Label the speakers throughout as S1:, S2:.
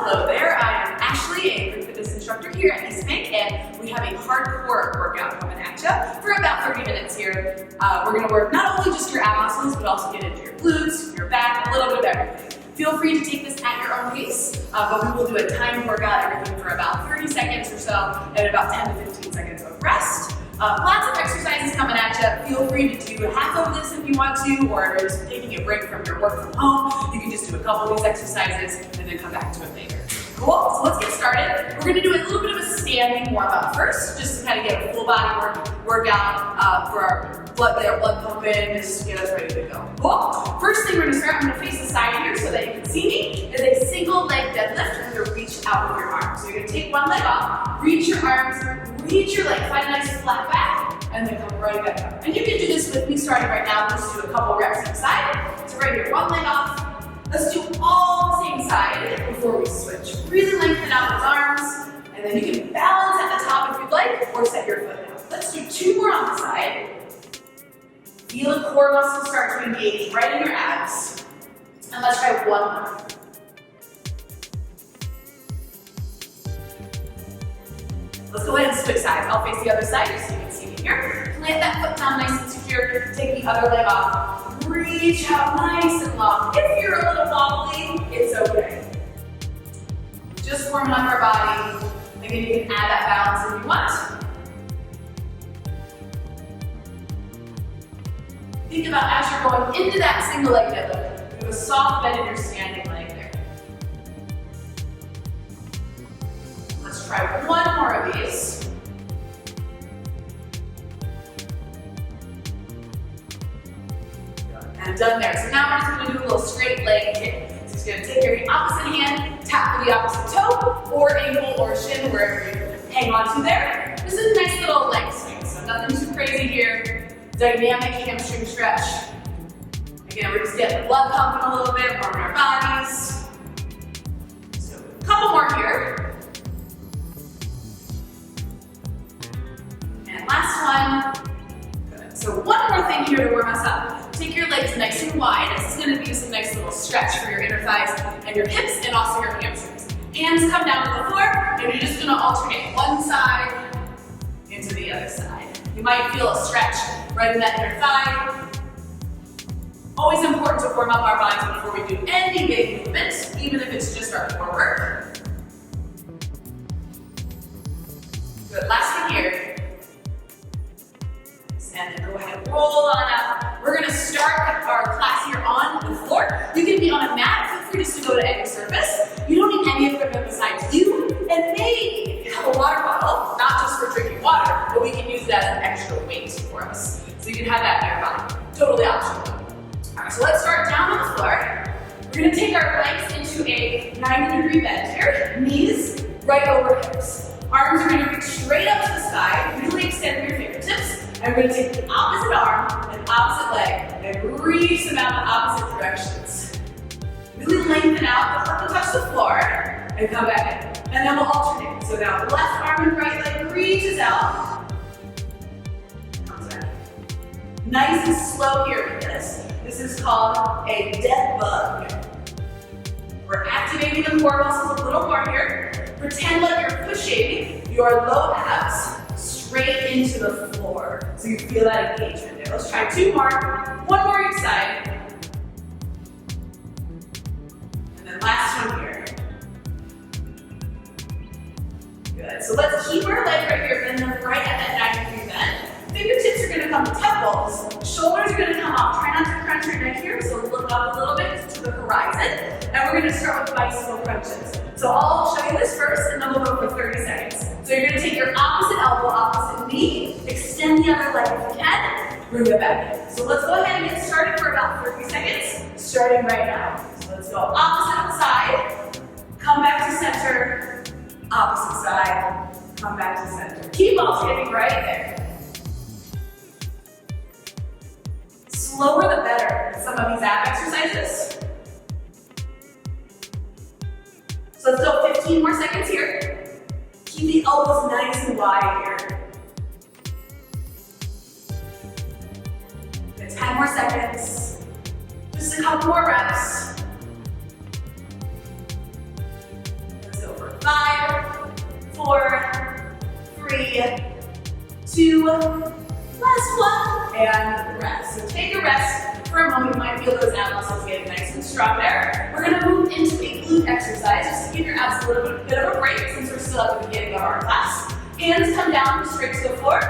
S1: Hello there, I am Ashley, a group fitness instructor here at East Bank, and we have a hardcore workout coming at you for about 30 minutes here. We're going to work not only just your ab muscles, but also get into your glutes, your back, a little bit of everything. Feel free to take this at your own pace, but we will do a timed workout, everything for about 30 seconds or so, and about 10 to 15 seconds of rest. Lots of exercises coming at you. Feel free to do half of this if you want to, or if you're just taking a break from your work from home, you can just do a couple of these exercises and then come back to it later. Cool, so let's get started. We're gonna do a little bit of a standing warm up first, just to kind of get a full body workout for our blood pumping, just to get us ready to go. Cool, first thing we're gonna start, I'm gonna face the side here so that you can see me, is a single leg deadlift. You're gonna reach out with your arms. So you're gonna take one leg off, reach your arms, reach your leg, find a nice flat back, and then come right back up. And you can do this with me starting right now. Let's do a couple reps each side. So right here, one leg off. Let's do all the same side before we switch. Really lengthen out those arms, and then you can balance at the top if you'd like, or set your foot down. Let's do two more on the side. Feel the core muscles start to engage right in your abs. And let's try one more. Let's go ahead and switch sides. I'll face the other side just so you can see me here. Plant that foot down nice and secure. Take the other leg off. Reach out nice and long. If you're a little wobbly, it's okay. Just warming up our body. Again, you can add that balance if you want. Think about as you're going into that single leg deadlift. You have a soft bend in your standing leg there. Let's try one more of these. And done there. So now we're just going to do a little straight leg kick. So just going to take your opposite hand, tap with the opposite toe, or ankle, or shin, wherever you hang on to there. This is a nice little leg swing, so nothing too crazy here. Dynamic hamstring stretch. Again, we're just getting the blood pumping a little bit, warming our bodies. So a couple more here. And last one. Good. So one more thing here to warm us up. Take your legs nice and wide. This is going to be some nice little stretch for your inner thighs and your hips and also your hamstrings. Hands come down to the floor, and you're just going to alternate one side into the other side. You might feel a stretch right in that inner thigh. Always important to warm up our bodies before we do any big movements, even if it's just our core work. Good, last one here. And then go ahead and roll on up. We're gonna start our class here on the floor. You can be on a mat, feel free just to go to any surface. You don't need any equipment besides you. And maybe if you have a water bottle, not just for drinking water, but we can use that as an extra weight for us. So you can have that nearby. Totally optional. All right, so let's start down on the floor. We're gonna take our legs into a 90-degree bend here. Knees right over hips. Arms are gonna reach straight up to the sky. Really extend your fingertips. And we're going to take the opposite arm and opposite leg and reach them out in opposite directions. Really lengthen out, don't touch the floor, and come back in. And then we'll alternate. So now left arm and right leg reaches out. Comes back. Nice and slow here with this. This is called a dead bug. We're activating the core muscles a little more here. Pretend like you're pushing your low abs straight into the floor. So you feel that engagement there. Let's try two more. One more each side. And then last one here. Good. So let's keep our leg right here and then right at that 90-degree bend. Fingertips are going to come to temples. Shoulders are going to come up. Try not to crunch your neck here, so look up a little bit to the horizon. And we're going to start with bicycle crunches. So I'll show you this first, and then we'll go for 30 seconds. So you're going to take your opposite elbow, opposite knee, extend the other leg if you can, bring it back in. So let's go ahead and get started for about 30 seconds, starting right now. So let's go opposite side, come back to center, opposite side, come back to center. Keep alternating right there. Slower the better in some of these ab exercises. So let's go 15 more seconds here. Keep the elbows nice and wide here. Good, 10 more seconds. Just a couple more reps. 4, 3, 2, last one, and rest. So take a rest for a moment. You might feel those ab muscles getting nice and strong there. We're gonna move into a glute exercise just to give your abs a little bit of a break since we're still at the beginning of our class. Hands come down straight to the floor.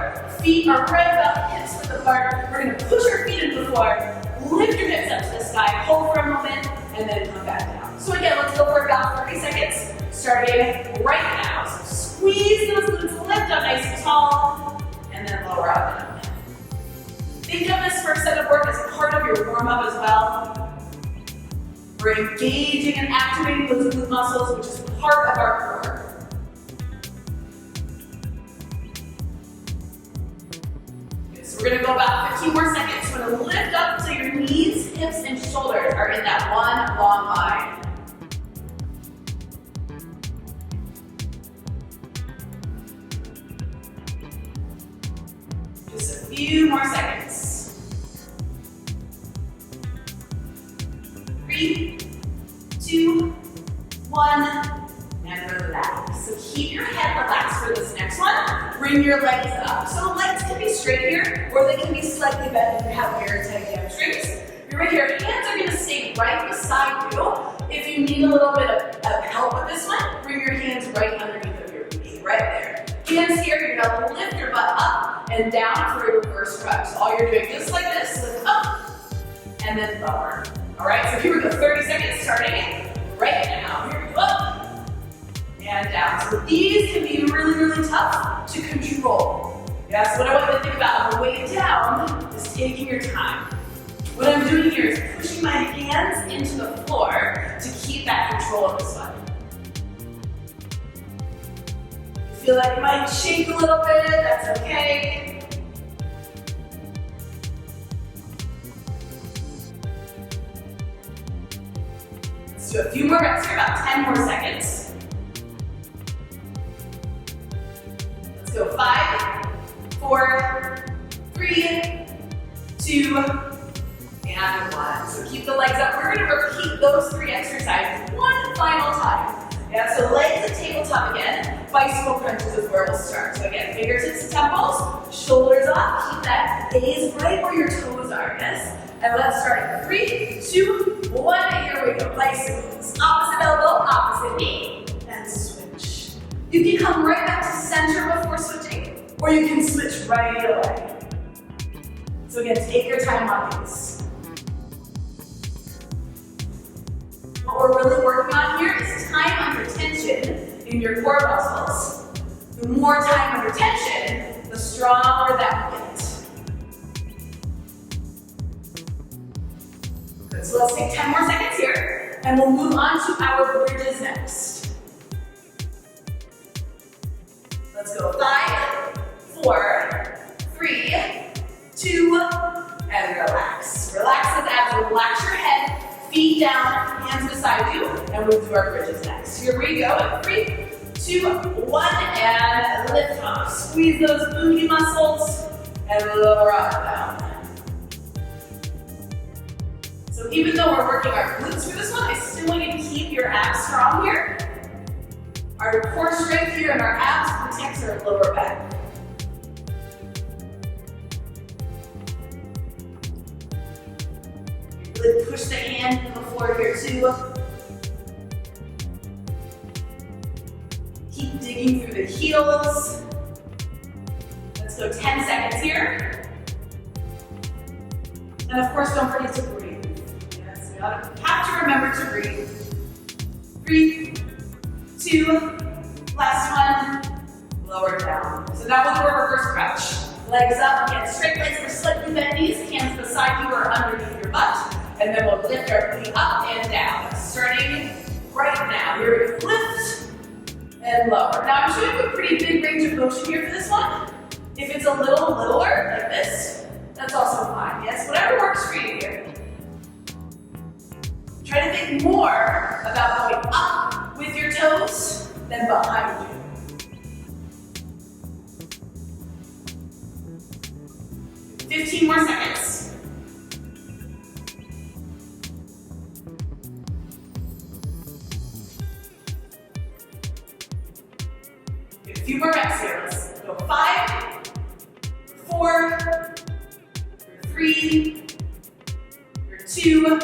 S1: Feet are right about hips width apart. We're gonna push our feet into the floor, lift your hips up to the sky, hold for a moment, and then come back down. So again, let's go for about 30 seconds, starting right now. So squeeze those glutes, lift up nice and tall, and then lower out and down. Think of this first set of work as part of your warm-up as well. We're engaging and activating those glute muscles, which is part of our core. We're gonna go about 15 more seconds. We're gonna lift up until your knees, hips, and shoulders are in that one long line. Just a few more seconds. 3, 2, 1. And relax. So keep your head relaxed for this next one. Bring your legs up. So legs can be straight here, or they can be slightly bent if you have very tight hamstrings. You're right here. Hands are going to stay right beside you. If you need a little bit of help with this one, bring your hands right underneath of your knee, right there. Hands here, you're going to lift your butt up and down for a reverse crunch. So all you're doing just like this, lift up, and then lower. All right, so here we go. 30 seconds starting right now. Here we go. And down. So these can be really, really tough to control. Yeah, so what I want you to think about on the way down is taking your time. What I'm doing here is pushing my hands into the floor to keep that control of this one. You feel like it might shake a little bit, that's okay. Let's do a few more reps here, about 10 more seconds. So 5, 4, 3, 2, and 1. So keep the legs up. We're going to repeat those 3 exercises one final time. Yeah, so legs at tabletop again. Bicycle crunches is where we'll start. So again, fingertips to temples, shoulders up. Keep that gaze right where your toes are, yes? And let's start at 3, 2, 1. Here we go. Bicycles. Opposite elbow, opposite knee, and switch. You can come right back to center before switching, or you can switch right away. So again, take your time on these. What we're really working on here is time under tension in your core muscles. The more time under tension, the stronger that we get. Good, so let's take 10 more seconds here, and we'll move on to our bridges next. Let's go 5, 4, 3, 2, and relax. Relax those abs, relax your head, feet down, hands beside you, and we'll do our bridges next. Here we go at 3, 2, 1, and lift up. Squeeze those booty muscles, and lower up down. So even though we're working our glutes for this one, I still want you to keep your abs strong here. Our core strength here and our abs protects our lower back. Really push the hand into the floor here too. Keep digging through the heels. Let's go 10 seconds here. And of course, don't forget to breathe. Yes, you have to remember to breathe. 3, 2, last one, lower down. So now we'll do our reverse crunch. Legs up, again, straight legs for slightly bent knees, hands beside you or underneath your butt, and then we'll lift our feet up and down. Starting right now. Here we go, lift and lower. Now I'm showing you a pretty big range of motion here for this one. If it's a little littler, like this, that's also fine, yes? Whatever works for you here. Try to think more about going up with your toes than behind you. Fifteen more seconds. a few more reps here. Let's go 5, 4, 3, 2,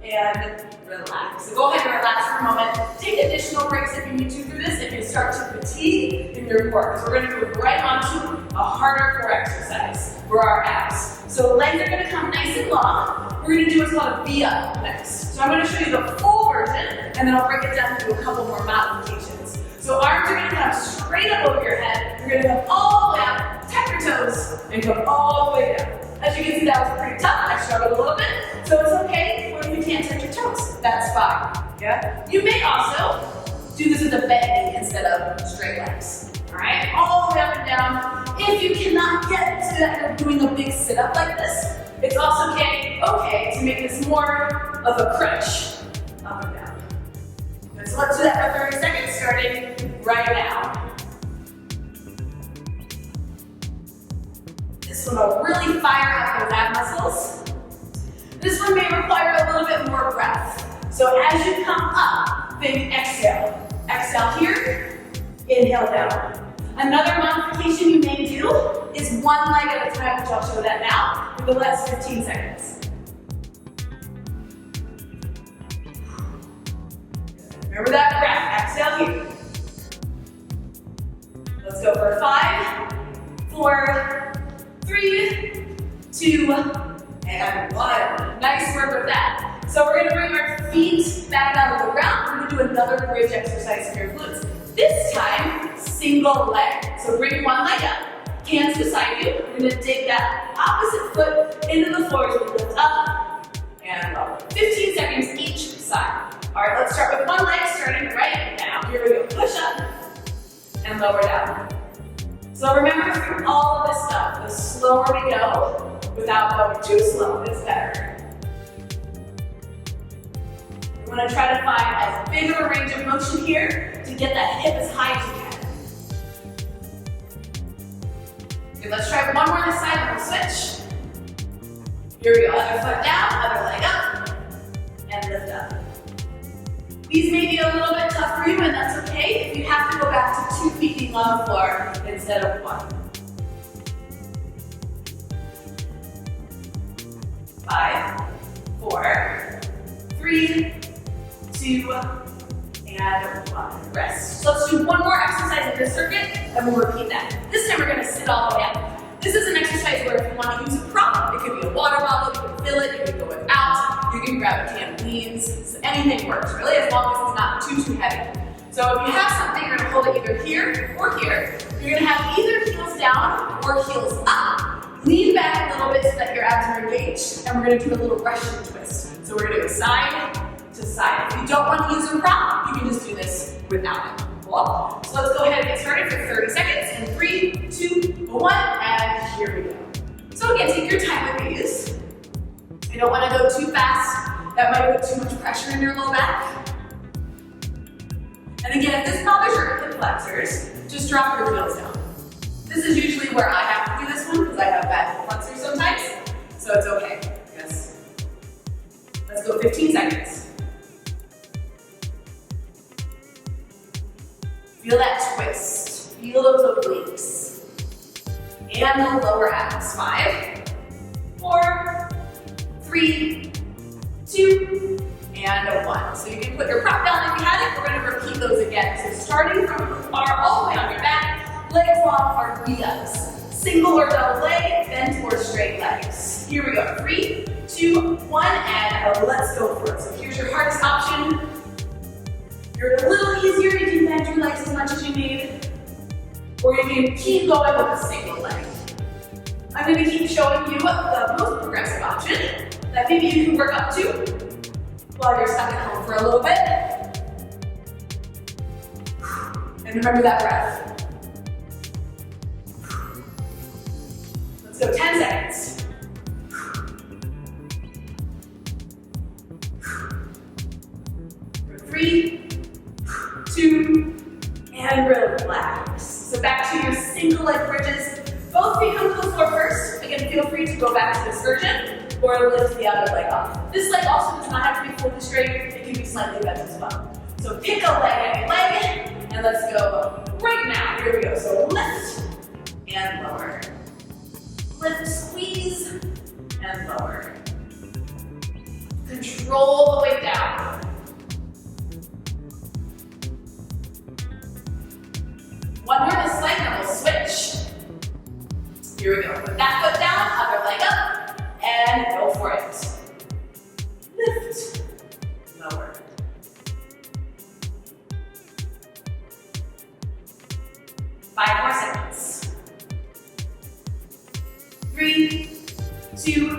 S1: and relax. So go ahead and relax for a moment. Take additional breaks if you need to through this if you start to fatigue in your core. So we're going to move right on to a harder core exercise for our abs. So legs are going to come nice and long. We're going to do what's called a V-up next. So I'm going to show you the full version, and then I'll break it down into a couple more modifications. So arms are going to come straight up over your head. You're going to come all the way up, tap your toes, and come all the way down. As you can see, that was pretty tough. I struggled a little bit, so it's okay when you can't touch your toes. That's fine. Yeah. You may also do this with a bend knee instead of straight legs. All right, all the way up and down. If you cannot get to that, you're doing a big sit-up like this, it's also okay to make this more of a crunch up and down. Okay, so let's do that for 30 seconds, starting right now. This one will really fire up those ab muscles. This one may require a little bit more breath. So as you come up, think exhale. Exhale here, inhale down. Another modification you may do is one leg at a time, which I'll show that now, for the last 15 seconds. Remember that breath, exhale here. Let's go for 5, 4, 3, 2, and 1. Nice work with that. So we're going to bring our feet back out of the ground. We're going to do another bridge exercise for your glutes. This time, single leg. So bring one leg up, hands beside you. We're going to dig that opposite foot into the floor as we lift up and lower. 15 seconds each side. All right, let's start with one leg, starting right now. Here we go. Push up and lower down. So remember, through all of this stuff, the slower we go, without going too slow, is better. You want to try to find as big of a range of motion here to get that hip as high as you can. Okay, let's try one more this side, and we'll switch. Here we go, other foot down, other leg up, and lift up. These may be a little bit tough for you, and that's okay if you have to go back to 2 feet being on the floor instead of 1. 5, 4, 3, 2, and 1. Rest. So let's do one more exercise in this circuit, and we'll repeat that. This time we're going to sit all the way up. This is an exercise where if you want to use a prop, it could be a water bottle, you can fill it, you can go without, you can grab a can of beans, so anything works, really, as long as it's not too heavy. So if you have something, you're going to hold it either here or here. You're going to have either heels down or heels up. Lean back a little bit so that your abs are engaged, and we're going to do a little Russian twist. So we're going to go side to side. If you don't want to use a prop, you can just do this without it. Cool. So let's go ahead and get started for 30 seconds. In 3, 2, 1, and here we go. So again, take your time with these. You don't want to go too fast. That might put too much pressure in your low back. And again, if this bothers your hip flexors, just drop your heels down. This is usually where I have to do this one because I have bad hip flexors sometimes. So it's okay. Yes. Let's go 15 seconds. Feel that twist. Feel those obliques. And the lower abs. 5, 4, 3, 2, and 1. So you can put your prop down if you had it. We're going to repeat those again. So starting from the bar all the way on your back, legs long are V-ups. Single or double leg, bend towards straight legs. Here we go. 3, 2, 1, and let's go for it. So here's your hardest option. You're a little easier, you can bend your legs as much as you need, or you can keep going with a single leg. I'm going to keep showing you the most progressive option that maybe you can work up to while you're stuck at home for a little bit. And remember that breath. Let's go 10 seconds. 3, 2, and relax. So back to your single leg bridges. Both feet come to the floor first. Again, feel free to go back to this version or lift the other leg off. This leg also does not have to be fully straight. It can be slightly bent as well. So pick a leg, any leg, and let's go right now. Here we Here we go. Put that foot down, other leg up, and go for it. Lift, lower. Five more seconds. 3, 2,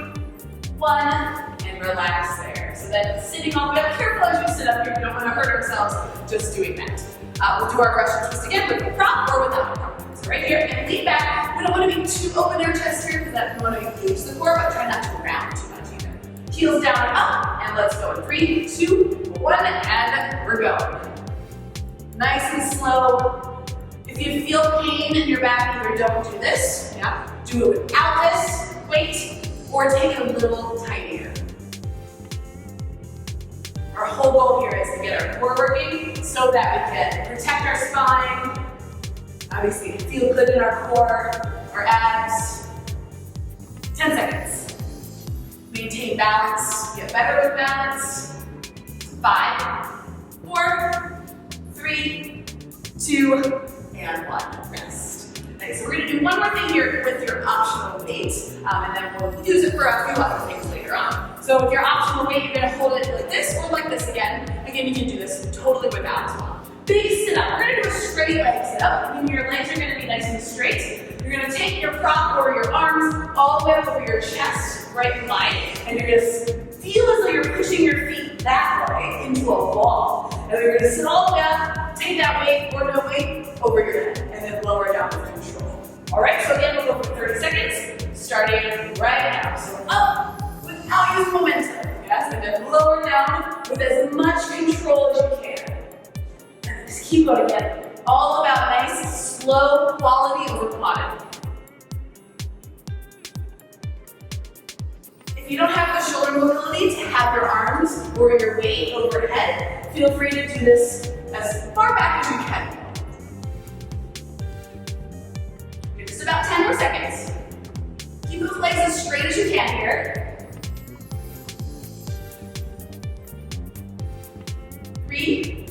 S1: 1, and relax there. So then sitting all the way up, careful as you sit up here, we don't want to hurt ourselves just doing that. We'll do our Russian twist again with a prop or without a prop. So right here, and lean back. We don't want to be too open in our chest here because we want to engage the core, but try not to round too much either. Heels down and up, and let's go in 3, 2, 1, and we're going. Nice and slow. If you feel pain in your back, either don't do this, do it without this weight, or take it a little tinier. Our whole goal here is to get our core working so that we can protect our spine, obviously feel good in our core, our abs. 10 seconds. Maintain balance, get better with balance. 5, 4, 3, 2, and 1. Rest. Okay, so we're going to do one more thing here with your optional weight, and then we'll use it for a few other things later on. So with your optional weight, you're going to hold it like this or like this again. Again, you can do this totally without as well. Big sit up. We're going to do a straight leg sit up, and your legs are going to be nice and straight. You're going to take your prop or your arms all the way up over your chest, right and wide, and you're going to feel as though you're pushing your feet that way into a ball. And then you're going to sit all the way up, take that weight or no weight over your head, and then lower down with control. All right, so again, we'll go for 30 seconds, starting right now. So up without using momentum, yes, and then lower down with as much control as you can. And just keep going again. All about nice, slow quality over quantity. If you don't have the shoulder mobility to have your arms or your weight overhead, feel free to do this as far back as you can. Just about 10 more seconds. Keep those legs as straight as you can here. 3,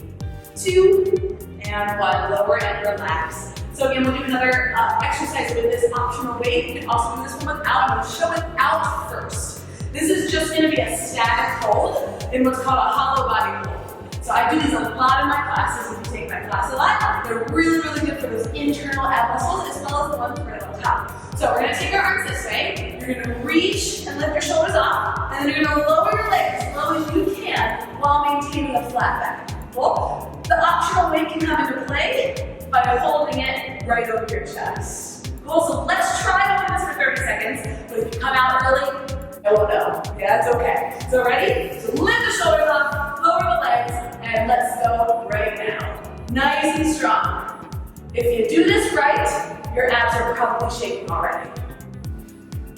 S1: 2, and 1. Lower and relax. So again, we'll do another exercise with this optional weight. You can also do this one without. I'm going to show without first. This is just going to be a static hold in what's called a hollow body hold. So I do these a lot in my classes. If you take my class a lot, they're really, really good for those internal ab muscles as well as the ones right on top. So we're going to take our arms this way. You're going to reach and lift your shoulders off, and then you're going to lower your legs as low as you can while maintaining a flat back. Cool? The optional weight can come into play by holding it right over your chest. Cool, so let's try to do this for 30 seconds, but if you come out early, I won't know. Yeah, it's okay. So ready? So lift the shoulders up, lower the legs, and let's go right now. Nice and strong. If you do this right, your abs are probably shaking already.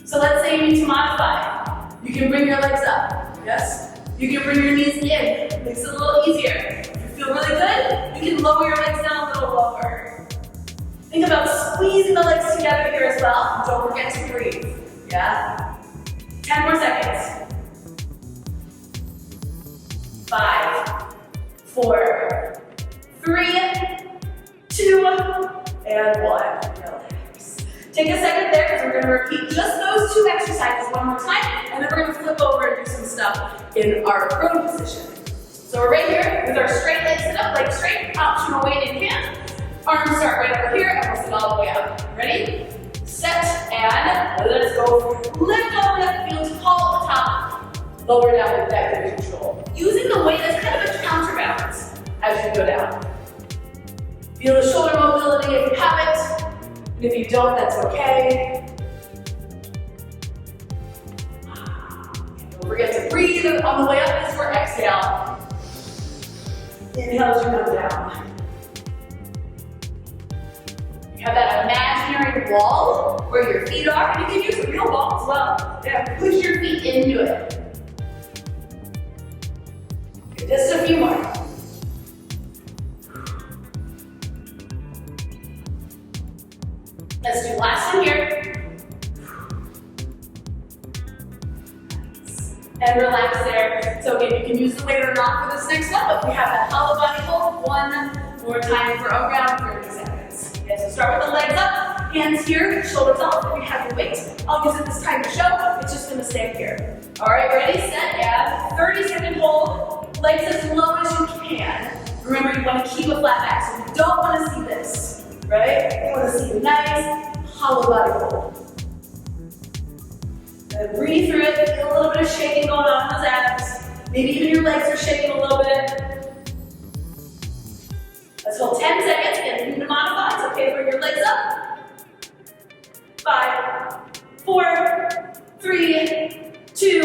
S1: So let's say you need to modify. You can bring your legs up, yes? You can bring your knees in, makes it a little easier. If you feel really good, you can lower your legs down a little lower. Think about squeezing the legs together here as well. Don't forget to breathe, yeah? 10 more seconds. 5, 4, 3, 2, and 1. Relax. Take a second there because we're going to repeat just those 2 exercises one more time, and then we're going to flip over and do some stuff in our prone position. So we're right here with our straight leg sit up, leg straight, optional weight in hand. Arms start right over here, and we'll sit all the way up. Ready? Set, and let's go. Lift all the way up, feel tall at the top. Lower down with that good control. Using the weight as kind of a counterbalance as you go down. Feel the shoulder mobility if you have it. And if you don't, that's okay. Don't forget to breathe on the way up as we exhale. Inhale as you come down. You have that imaginary wall where your feet are, and you can use a real wall as well. Yeah, push your feet into it. Just a few more. Let's do last one here. And relax there. So again, you can use the weight or not for this next one, but we have that hollow body hold one more time for around 30 seconds. Okay, so start with the legs up, hands here, shoulders off. If you have your weight, I'll use it this time to show. It's just gonna stay here. All right, ready, set, and 30-second hold. Legs as low as you can. Remember, you wanna keep a flat back, so you don't wanna see this, right? You wanna see a nice, hollow body hold. And breathe through it, feel a little bit of shaking going on in those abs. Maybe even your legs are shaking a little bit. Let's hold 10 seconds, and if you need to modify, it's okay to bring your legs up. 5, 4, 3, 2,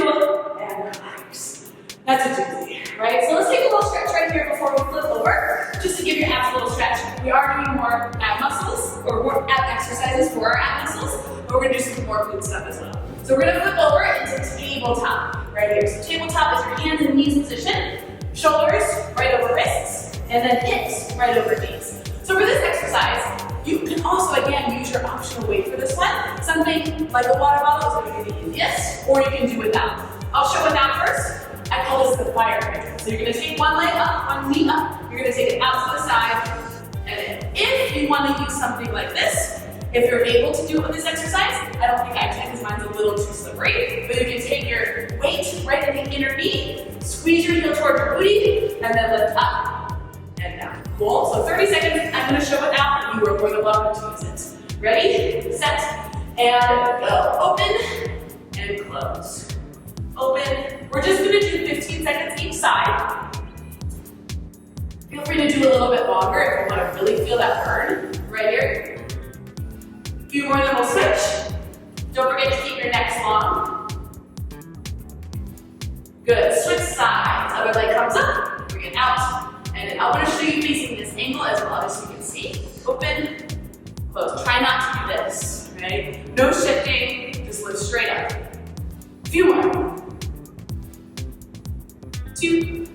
S1: and relax. That's a doozy, right? So let's take a little stretch right here before we flip over, just to give your abs a little stretch. We are doing more ab muscles, or more ab exercises for our ab muscles, but we're gonna do some more glute stuff as well. So we're gonna flip over into tabletop, right here. So tabletop is your hands and knees position, shoulders right over wrists, and then hips right over knees. So for this exercise, you can also, again, use your optional weight for this one. Something like a water bottle is going to be the easiest, or you can do without. I'll show without first. I call this the fire hydrant. So you're going to take one leg up, one knee up. You're going to take it out to the side. And then if you want to use something like this, if you're able to do it with this exercise, I don't think I can because mine's a little too slippery, but you can take your weight right in the inner knee, squeeze your heel toward your booty, and then lift up. And down. Cool. So 30 seconds. I'm going to show it out. You are more than welcome to use it. Ready, set, and go. Open and close. Open. We're just going to do 15 seconds each side. Feel free to do a little bit longer if you want to really feel that burn. Right here. A few more, then we'll switch. Don't forget to keep your necks long. Good. Switch sides. Other leg comes up. Bring it out. And then I'm going to show you facing this angle as well as you can see. Open, close. Try not to do this, okay? No shifting, just lift straight up. A few more. 2,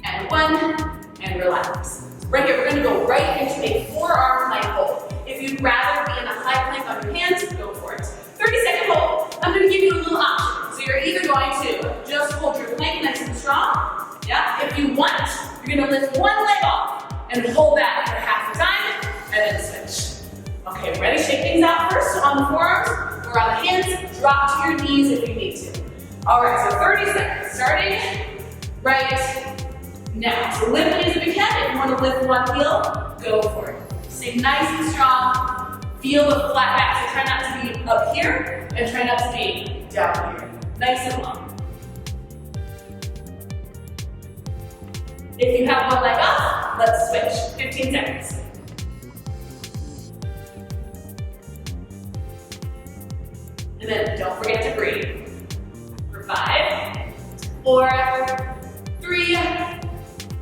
S1: and 1, and relax. Right here, we're going to go right into a forearm plank hold. If you'd rather be in a high plank on your hands, go for it. 30-second hold. I'm going to give you a little option. So you're either going to just hold your plank nice and strong. Yeah, if you want, you're gonna lift one leg off and hold that for half the time, and then switch. Okay, ready? Shake things out first on the forearms or on the hands. Drop to your knees if you need to. All right, so 30 seconds, starting right now. So lift the knees if you can. If you want to lift one heel, go for it. Stay nice and strong. Feel the flat back. So try not to be up here and try not to be down here. Nice and long. If you have one leg off, let's switch. 15 seconds. And then don't forget to breathe. For 5, 4, 3,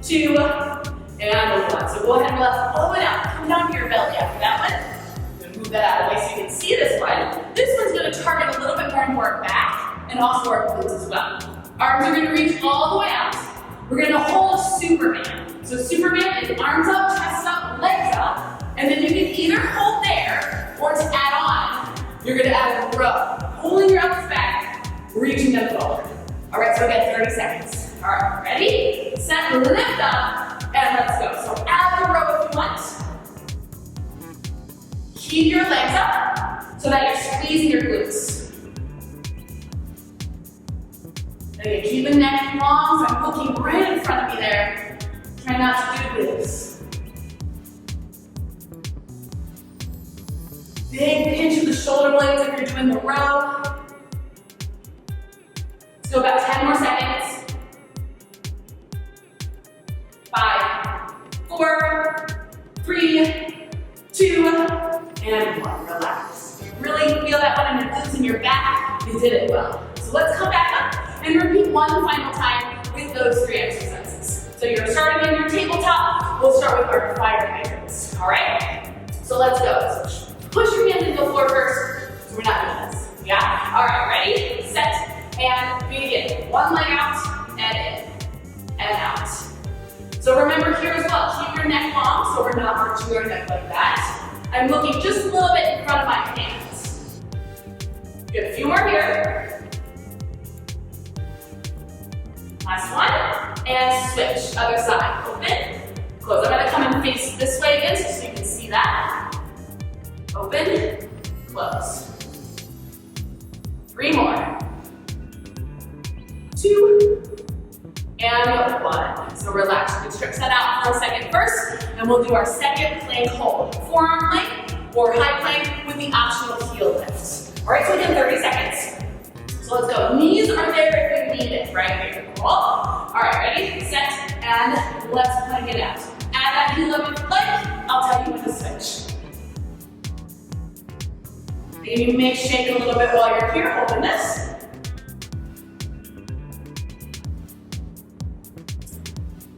S1: 2, and 1. So go ahead and relax all the way down. Come down to your belly after that one. I'm gonna move that out of the way so you can see this one. This one's gonna target a little bit more and work back, and also work glutes as well. Arms are gonna reach all the way out. We're gonna hold Superman. So Superman is arms up, chest up, legs up, and then you can either hold there, or to add on, you're gonna add a row. Pulling your arms back, reaching them forward. All right, so again, 30 seconds. All right, ready, set, lift up, and let's go. So add the row if you want. Keep your legs up, so that you're squeezing your glutes. Again, keep the neck long, so I'm looking right in front of me there. Try not to do this. Big pinch of the shoulder blades if you're doing the row. Let's go about 10 more seconds. 5, 4, 3, 2, and 1. Relax. Really feel that one in your glutes and your back. You did it well. So let's come back up and repeat one final time with those 3 exercises. So you're starting in your tabletop. We'll start with our fire hydrants. All right? So let's go. So push your hands into the floor first, so we're not doing this. Yeah? All right, ready, set, and begin. One leg out, and in, and out. So remember here as well, keep your neck long, so we're not arching our neck like that. I'm looking just a little bit in front of my hands. Good, a few more here. Last one, and switch, other side, open, close. I'm gonna come and face this way again so you can see that. first, and we'll do our second plank hold. Forearm plank or high plank with the optional heel lift. All right, so again, 30 seconds. So let's go. Knees are there if you need it, right here. Cool. All right, ready, set, and let's plank it out. Add that heel lift if you like. I'll tell you when to switch. Maybe you may shake a little bit while you're here holding this.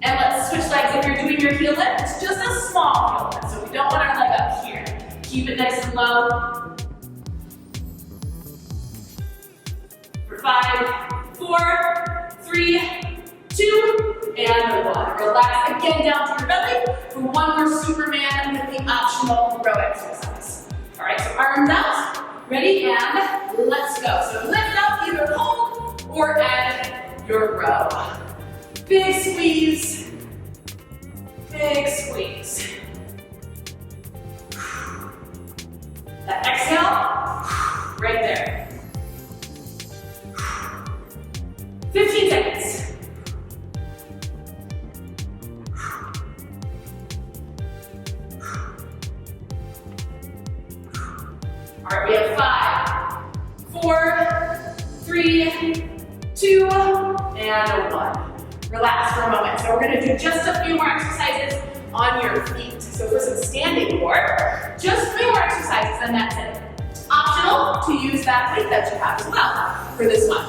S1: And let's switch legs if you're doing your heel lift. It's just a small heel lift, so we don't want our leg up here. Keep it nice and low. For 5, 4, 3, 2, and 1. Relax again down to your belly for one more Superman with the optional row exercise. All right, so arms out, ready, and let's go. So lift up, either hold or add your row. Big squeeze, big squeeze. That exhale, right there. 15 seconds. All right, we have 5, 4, 3, 2, and 1. Relax for a moment. So we're gonna do just a few more exercises on your feet. So for some standing core, just 3 more exercises and that's it. Optional to use that weight that you have as well for this one.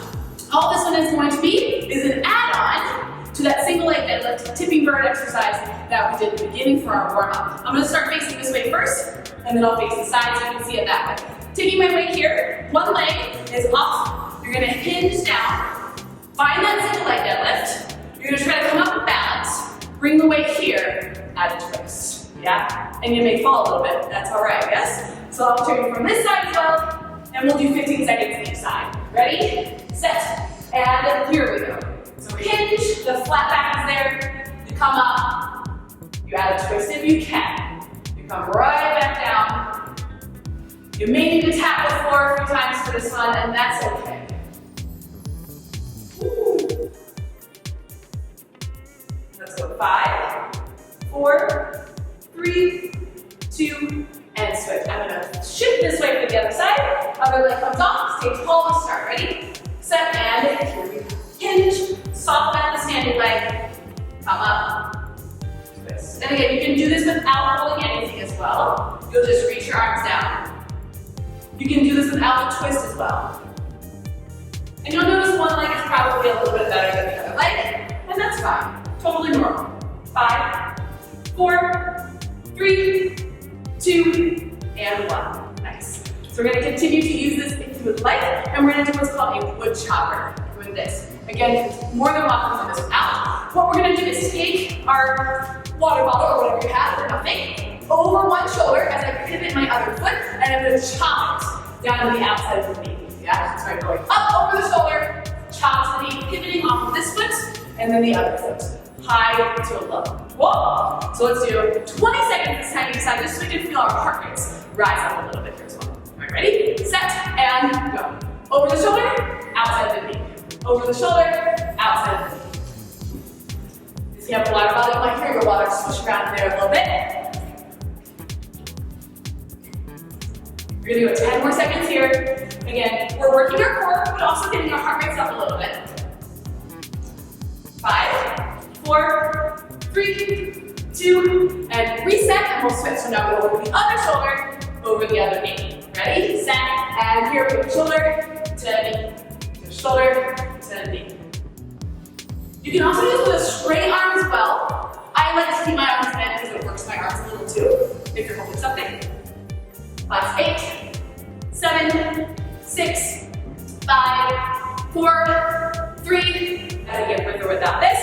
S1: All this one is going to be is an add-on to that single leg deadlift tipping bird exercise that we did at the beginning for our warm-up. I'm gonna start facing this way first, and then I'll face the side so you can see it that way. Taking my weight here, one leg is up. You're gonna hinge down, find that single leg deadlift. You're gonna try to come up and balance, bring the weight here, add a twist, yeah? And you may fall a little bit, that's all right, yes? So I'll turn you from this side as well, and we'll do 15 seconds each side. Ready, set, and here we go. So hinge, the flat back is there, you come up, you add a twist if you can. You come right back down. You may need to tap the floor a few times for this one, and that's okay. Ooh. Let's go 5, 4, 3, 2, and switch. I'm gonna shift this way for the other side. Other leg comes off, stay tall to start. Ready, set, and here we go. Hinge, soft bend the standing leg, come up, twist. And again, you can do this without holding anything as well. You'll just reach your arms down. You can do this without a twist as well. And you'll notice one leg is probably a little bit better than the other leg, and that's fine. Totally normal. 5, 4, 3, 2, and 1. Nice. So we're going to continue to use this if you would like, and we're going to do what's called a wood chopper with this. Again, more than welcome to this without. What we're going to do is take our water bottle or whatever you have or nothing over one shoulder as I pivot my other foot, and I'm going to chop it down to the outside of the knee. Yeah, so I'm going up over the shoulder, chop to the knee, pivoting off of this foot, and then the other foot. High to low. Whoa. So let's do 20 seconds this time each side, just so we can feel our heart rates rise up a little bit here as well. All right, ready, set, and go. Over the shoulder, outside the knee. Over the shoulder, outside the knee. If you have a water bottle, you might hear your water swish around in there a little bit. We're gonna go 10 more seconds here. Again, we're working our core, but also getting our heart rates up a little bit. 5, 4, 3, 2, and reset, and we'll switch. So now go over the other shoulder, over the other knee. Ready, set, and here we go. Shoulder to knee, shoulder to knee. You can also use with a straight arm as well. I like to keep my arms bent because it works my arms a little too, if you're holding something. Last 8, 7, 6, 5, 4, 3, and again, with or without this.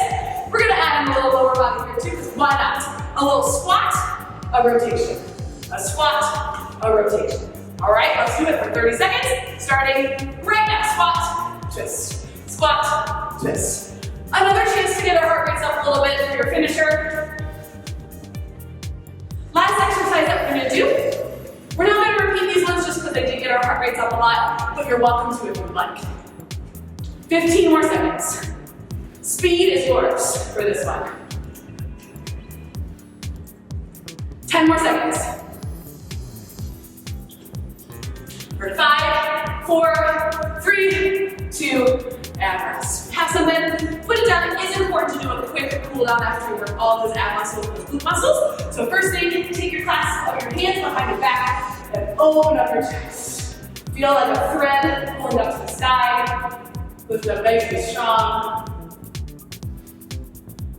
S1: We're gonna add in a little lower body here too, because why not? A little squat, a rotation. A squat, a rotation. All right, let's do it for 30 seconds, starting right now. Squat, twist, squat, twist. Another chance to get our heart rates up a little bit for your finisher. Last exercise that we're gonna do. We're not gonna repeat these ones just because they did get our heart rates up a lot, but you're welcome to if you'd like. 15 more seconds. Speed is yours for this one. 10 more seconds. For 5, 4, 3, 2, and rest. Have something, put it down. It is important to do a quick cool down after you work all those ab muscles and those glute muscles. So first thing, take your clasp of your hands behind your back and open up your chest. Feel like a thread pulling up to the sky. Lift up nice and strong.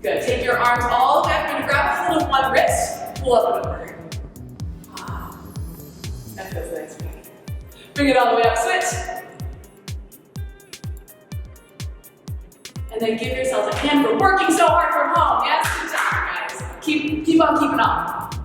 S1: Good. Take your arms all the way up. You're going to grab a hold of one wrist, pull up and over. That feels nice. Bring it all the way up, switch. And then give yourselves a hand for working so hard from home. Yes? Good job, guys. Keep on keeping on.